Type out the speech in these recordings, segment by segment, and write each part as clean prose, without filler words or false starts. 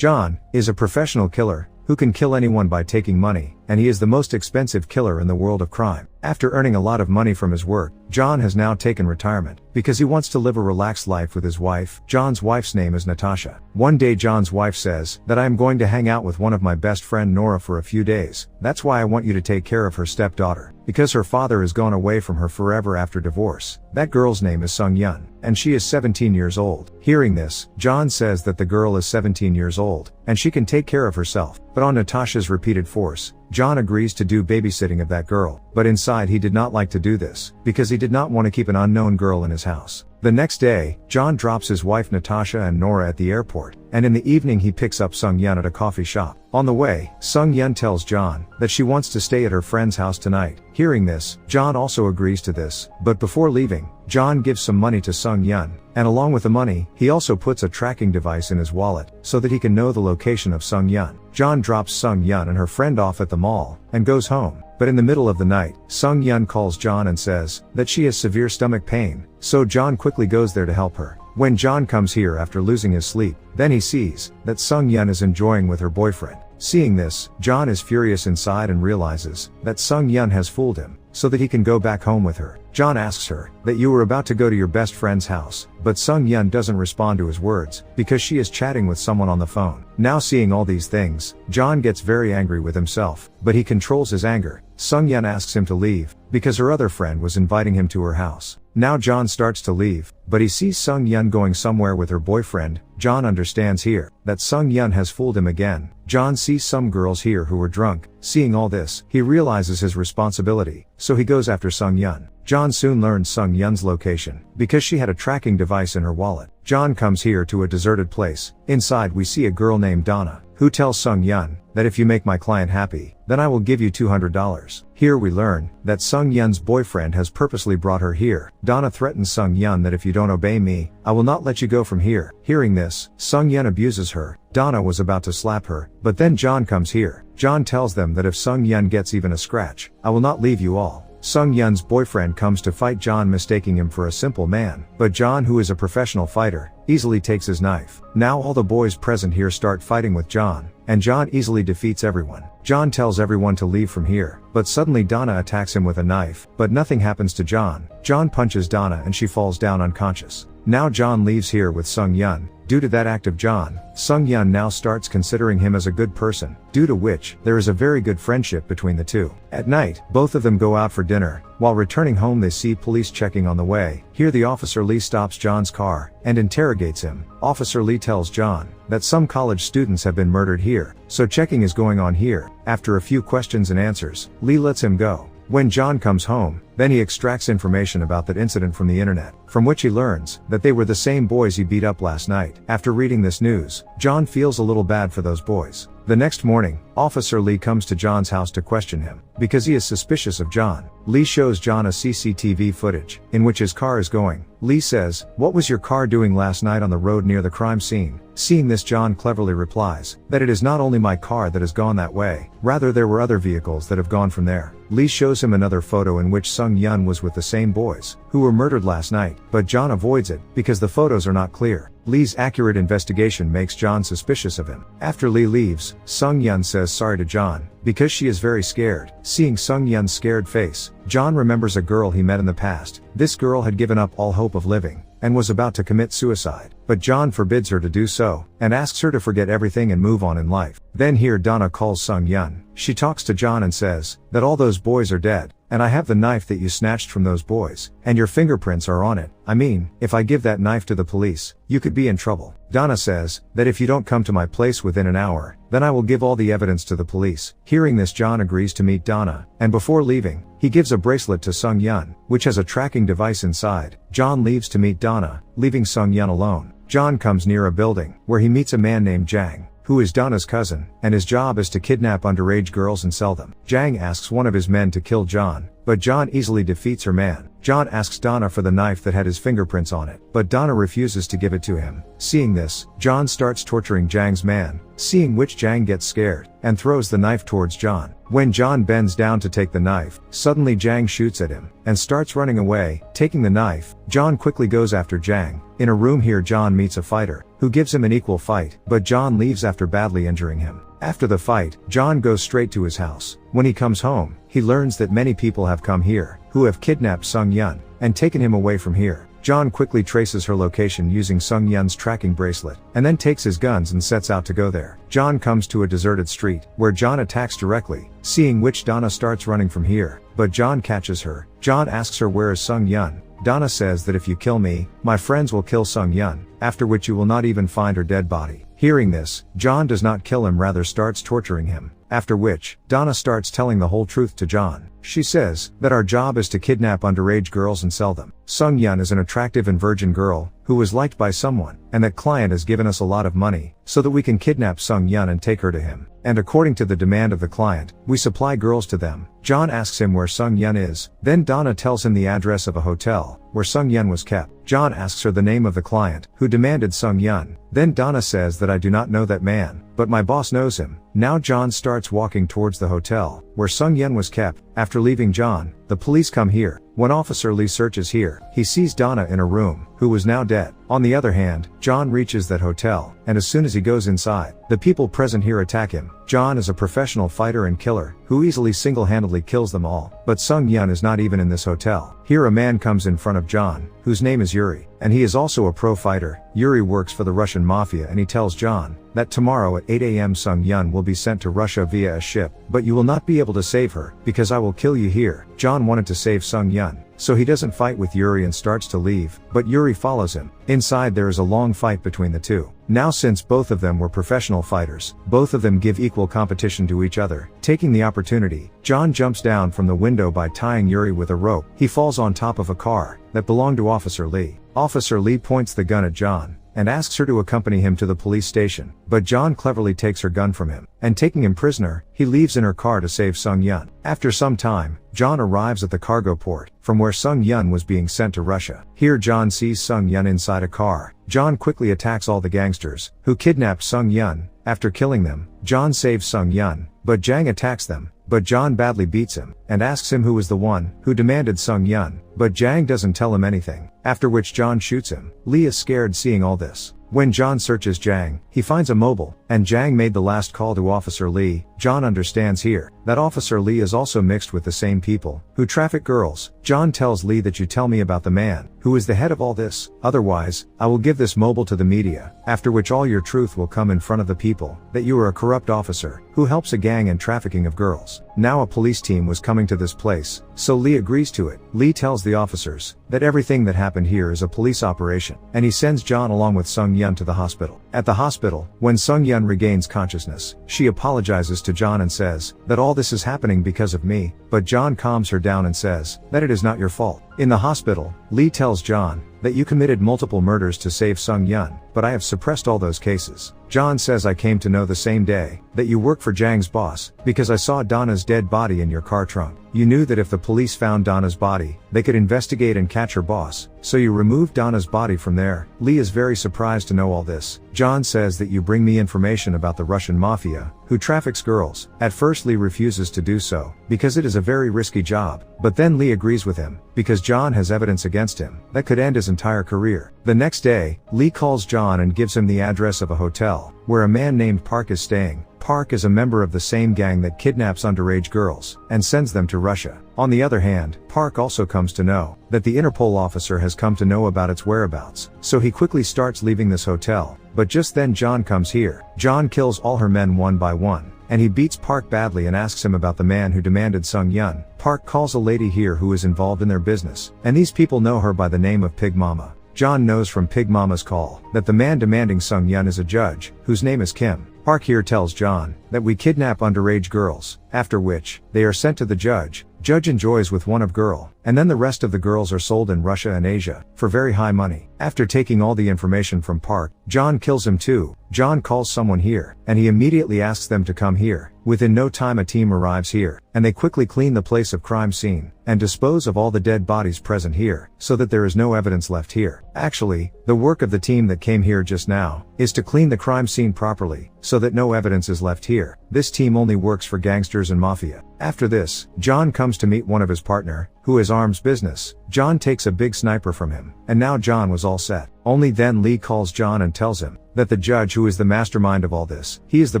John is a professional killer who can kill anyone by taking money, and he is the most expensive killer in the world of crime. After earning a lot of money from his work, John has now taken retirement because he wants to live a relaxed life with his wife. John's wife's name is Natasha. One day John's wife says that I am going to hang out with one of my best friend Nora for a few days. That's why I want you to take care of her stepdaughter, because her father has gone away from her forever after divorce. That girl's name is Sung-Yun, and she is 17 years old. Hearing this, John says that the girl is 17 years old, and she can take care of herself. But on Natasha's repeated force, John agrees to do babysitting of that girl, but inside he did not like to do this, because he did not want to keep an unknown girl in his house. The next day, John drops his wife Natasha and Nora at the airport, and in the evening he picks up Sung-Yun at a coffee shop. On the way, Sung-Yun tells John that she wants to stay at her friend's house tonight. Hearing this, John also agrees to this, but before leaving, John gives some money to Sung-Yun, and along with the money, he also puts a tracking device in his wallet, so that he can know the location of Sung-Yun. John drops Sung-Yun and her friend off at the mall, and goes home. But in the middle of the night, Sung-Yun calls John and says that she has severe stomach pain, so John quickly goes there to help her. When John comes here after losing his sleep, then he sees that Sung-Yun is enjoying with her boyfriend. Seeing this, John is furious inside and realizes that Sung-Yun has fooled him, so that he can go back home with her. John asks her that you were about to go to your best friend's house, but Sung-Yun doesn't respond to his words, because she is chatting with someone on the phone. Now seeing all these things, John gets very angry with himself, but he controls his anger. Sung-Yun asks him to leave, because her other friend was inviting him to her house. Now John starts to leave, but he sees Sung-Yun going somewhere with her boyfriend. John understands here that Sung-Yun has fooled him again. John sees some girls here who were drunk. Seeing all this, he realizes his responsibility, so he goes after Sung-Yun. John soon learns Sung-Yun's location, because she had a tracking device in her wallet. John comes here to a deserted place. Inside we see a girl named Donna, who tells Sung-Yun that if you make my client happy, then I will give you $200. Here we learn that Sung-Yun's boyfriend has purposely brought her here. Donna threatens Sung-Yun that if you don't obey me, I will not let you go from here. Hearing this, Sung-Yun abuses her. Donna was about to slap her, but then John comes here. John tells them that if Sung-Yun gets even a scratch, I will not leave you all. Sung-Yun's boyfriend comes to fight John, mistaking him for a simple man, but John, who is a professional fighter, easily takes his knife. Now all the boys present here start fighting with John, and John easily defeats everyone. John tells everyone to leave from here, but suddenly Donna attacks him with a knife, but nothing happens to John. John punches Donna and she falls down unconscious. Now John leaves here with Sung-Yun. Due to that act of John, Sung-Yun now starts considering him as a good person, due to which there is a very good friendship between the two. At night, both of them go out for dinner. While returning home they see police checking on the way. Here the officer Lee stops John's car and interrogates him. Officer Lee tells John that some college students have been murdered here, so checking is going on here. After a few questions and answers, Lee lets him go. When John comes home, then he extracts information about that incident from the internet, from which he learns that they were the same boys he beat up last night. After reading this news, John feels a little bad for those boys. The next morning, Officer Lee comes to John's house to question him, because he is suspicious of John. Lee shows John a CCTV footage, in which his car is going. Lee says, "What was your car doing last night on the road near the crime scene?" Seeing this, John cleverly replies that it is not only my car that has gone that way, rather there were other vehicles that have gone from there. Lee shows him another photo in which Sung-Yun was with the same boys, who were murdered last night, but John avoids it, because the photos are not clear. Lee's accurate investigation makes John suspicious of him. After Lee leaves, Sung-Yun says sorry to John, because she is very scared. Seeing Sung-Yun's scared face, John remembers a girl he met in the past. This girl had given up all hope of living, and was about to commit suicide, but John forbids her to do so, and asks her to forget everything and move on in life. Then here Donna calls Sung-Yun. She talks to John and says that all those boys are dead, and I have the knife that you snatched from those boys, and your fingerprints are on it. I mean, if I give that knife to the police, you could be in trouble. Donna says that if you don't come to my place within an hour, then I will give all the evidence to the police. Hearing this, John agrees to meet Donna, and before leaving, he gives a bracelet to Sung-Yun, which has a tracking device inside. John leaves to meet Donna, leaving Sung-Yun alone. John comes near a building, where he meets a man named Jang, who is Donna's cousin, and his job is to kidnap underage girls and sell them. Jang asks one of his men to kill John, but John easily defeats her man. John asks Donna for the knife that had his fingerprints on it, but Donna refuses to give it to him. Seeing this, John starts torturing Jang's man, seeing which Jang gets scared, and throws the knife towards John. When John bends down to take the knife, suddenly Jang shoots at him, and starts running away. Taking the knife, John quickly goes after Jang. In a room here John meets a fighter, who gives him an equal fight, but John leaves after badly injuring him. After the fight, John goes straight to his house. When he comes home, he learns that many people have come here, who have kidnapped Sung Yun, and taken him away from here. John quickly traces her location using Sung Yun's tracking bracelet, and then takes his guns and sets out to go there. John comes to a deserted street, where John attacks directly, seeing which Donna starts running from here, but John catches her. John asks her where is Sung Yun. Donna says that if you kill me, my friends will kill Sung Yun, after which you will not even find her dead body. Hearing this, John does not kill him, rather starts torturing him, after which, Donna starts telling the whole truth to John. She says that our job is to kidnap underage girls and sell them. Sung Yun is an attractive and virgin girl, who was liked by someone, and that client has given us a lot of money, so that we can kidnap Sung Yun and take her to him. And according to the demand of the client, we supply girls to them. John asks him where Sung Yun is, then Donna tells him the address of a hotel, where Sung Yun was kept. John asks her the name of the client, who demanded Sung Yun. Then Donna says that I do not know that man, but my boss knows him. Now John starts walking towards the hotel, where Sung Yun was kept. After leaving John, the police come here. When Officer Lee searches here, he sees Donna in a room, who was now dead. On the other hand, John reaches that hotel, and as soon as he goes inside, the people present here attack him. John is a professional fighter and killer, who easily single-handedly kills them all, but Sung Yun is not even in this hotel. Here a man comes in front of John, whose name is Yuri, and he is also a pro fighter. Yuri works for the Russian mafia, and he tells John that tomorrow at 8 a.m. Sung Yun will be sent to Russia via a ship, but you will not be able to save her, because I will kill you here. John wanted to save Sung Yun, so he doesn't fight with Yuri and starts to leave, but Yuri follows him. Inside there is a long fight between the two. Now since both of them were professional fighters, both of them give equal competition to each other. Taking the opportunity, John jumps down from the window by tying Yuri with a rope. He falls on top of a car that belonged to Officer Lee. Officer Lee points the gun at John, and asks her to accompany him to the police station, but John cleverly takes her gun from him, and taking him prisoner, he leaves in her car to save Sung Yun. After some time, John arrives at the cargo port, from where Sung Yun was being sent to Russia. Here John sees Sung Yun inside a car. John quickly attacks all the gangsters, who kidnapped Sung Yun. After killing them, John saves Sung Yun, but Jang attacks them, but John badly beats him, and asks him who was the one who demanded Sung Yun, but Jang doesn't tell him anything, after which John shoots him. Lee is scared seeing all this. When John searches Jang, he finds a mobile, and Jang made the last call to Officer Lee. John understands here that Officer Lee is also mixed with the same people who traffic girls. John tells Lee that you tell me about the man who is the head of all this, otherwise, I will give this mobile to the media, after which all your truth will come in front of the people, that you are a corrupt officer who helps a gang in trafficking of girls. Now a police team was coming to this place, so Lee agrees to it. Lee tells the officers that everything that happened here is a police operation, and he sends John along with Sung Yun to the hospital. At the hospital, when Sung Yun regains consciousness, she apologizes to John and says that all this is happening because of me, but John calms her down and says that it is not your fault. In the hospital, Lee tells John that you committed multiple murders to save Sung Yun, but I have suppressed all those cases. John says I came to know the same day that you work for Jang's boss, because I saw Donna's dead body in your car trunk. You knew that if the police found Donna's body, they could investigate and catch her boss, so you removed Donna's body from there. Lee is very surprised to know all this. John says that you bring me information about the Russian mafia, who traffics girls. At first Lee refuses to do so, because it is a very risky job, but then Lee agrees with him, because John has evidence against him that could end his entire career. The next day, Lee calls John and gives him the address of a hotel, where a man named Park is staying. Park is a member of the same gang that kidnaps underage girls, and sends them to Russia. On the other hand, Park also comes to know that the Interpol officer has come to know about its whereabouts, so he quickly starts leaving this hotel, but just then John comes here. John kills all her men one by one, and he beats Park badly and asks him about the man who demanded Sung Yun. Park calls a lady here who is involved in their business, and these people know her by the name of Pig Mama. John knows from Pig Mama's call that the man demanding Sung Yun is a judge, whose name is Kim. Park here tells John that we kidnap underage girls, after which, they are sent to the judge, Judge enjoys with one of girl, and then the rest of the girls are sold in Russia and Asia, for very high money. After taking all the information from Park, John kills him too. John calls someone here, and he immediately asks them to come here. Within no time a team arrives here, and they quickly clean the place of crime scene, and dispose of all the dead bodies present here, so that there is no evidence left here. Actually, the work of the team that came here just now, is to clean the crime scene properly, so that no evidence is left here. This team only works for gangsters and mafia. After this, John comes to meet one of his partner, who has arms business. John takes a big sniper from him, and now John was all set. Only then Lee calls John and tells him that the judge who is the mastermind of all this, he is the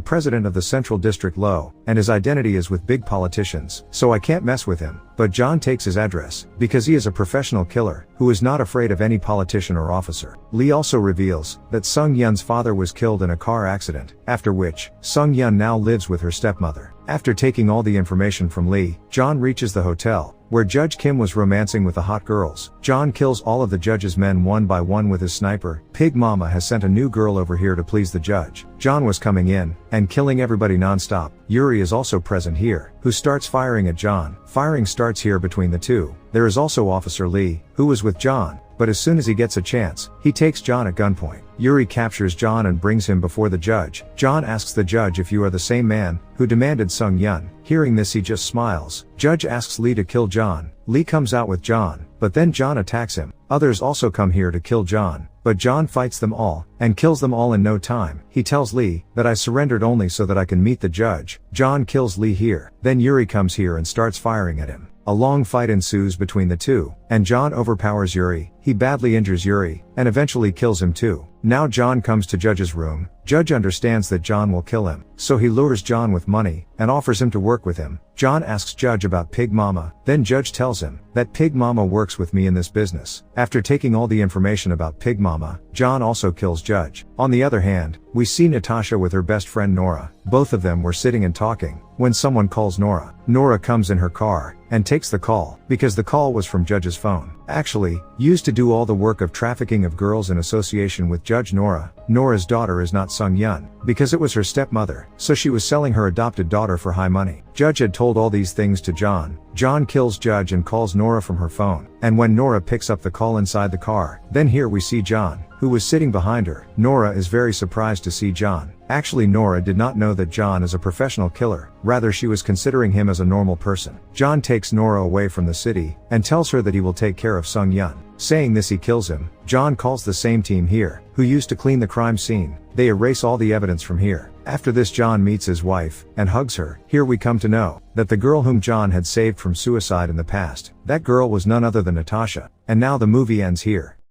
president of the Central District Law, and his identity is with big politicians, so I can't mess with him. But John takes his address, because he is a professional killer, who is not afraid of any politician or officer. Lee also reveals that Sung Yun's father was killed in a car accident, after which, Sung Yun now lives with her stepmother. After taking all the information from Lee, John reaches the hotel, where Judge Kim was romancing with the hot girls. John kills all of the judge's men one by one with his sniper. Pig Mama has sent a new girl over here to please the judge. John was coming in, and killing everybody non-stop. Yuri is also present here, who starts firing at John. Firing starts here between the two. There is also Officer Lee, who was with John, but as soon as he gets a chance, he takes John at gunpoint. Yuri captures John and brings him before the judge. John asks the judge if you are the same man who demanded Sung Yun. Hearing this he just smiles. Judge asks Lee to kill John. Lee comes out with John, but then John attacks him. Others also come here to kill John, but John fights them all, and kills them all in no time. He tells Lee that I surrendered only so that I can meet the judge. John kills Lee here. Then Yuri comes here and starts firing at him. A long fight ensues between the two, and John overpowers Yuri. He badly injures Yuri, and eventually kills him too. Now John comes to Judge's room. Judge understands that John will kill him, so he lures John with money, and offers him to work with him. John asks Judge about Pig Mama, then Judge tells him that Pig Mama works with me in this business. After taking all the information about Pig Mama, John also kills Judge. On the other hand, we see Natasha with her best friend Nora. Both of them were sitting and talking, when someone calls Nora. Nora comes in her car, and takes the call, because the call was from Judge's phone. Actually, used to do all the work of trafficking of girls in association with Judge Nora. Nora's daughter is not Sung Yun, because it was her stepmother, so she was selling her adopted daughter for high money. Judge had told all these things to John. John kills Judge and calls Nora from her phone, and when Nora picks up the call inside the car, then here we see John, who was sitting behind her. Nora is very surprised to see John. Actually, Nora did not know that John is a professional killer, rather she was considering him as a normal person. John takes Nora away from the city, and tells her that he will take care of Sung Yun. Saying this he kills him. John calls the same team here, who used to clean the crime scene. They erase all the evidence from here. After this John meets his wife, and hugs her. Here we come to know that the girl whom John had saved from suicide in the past, that girl was none other than Natasha. And now the movie ends here.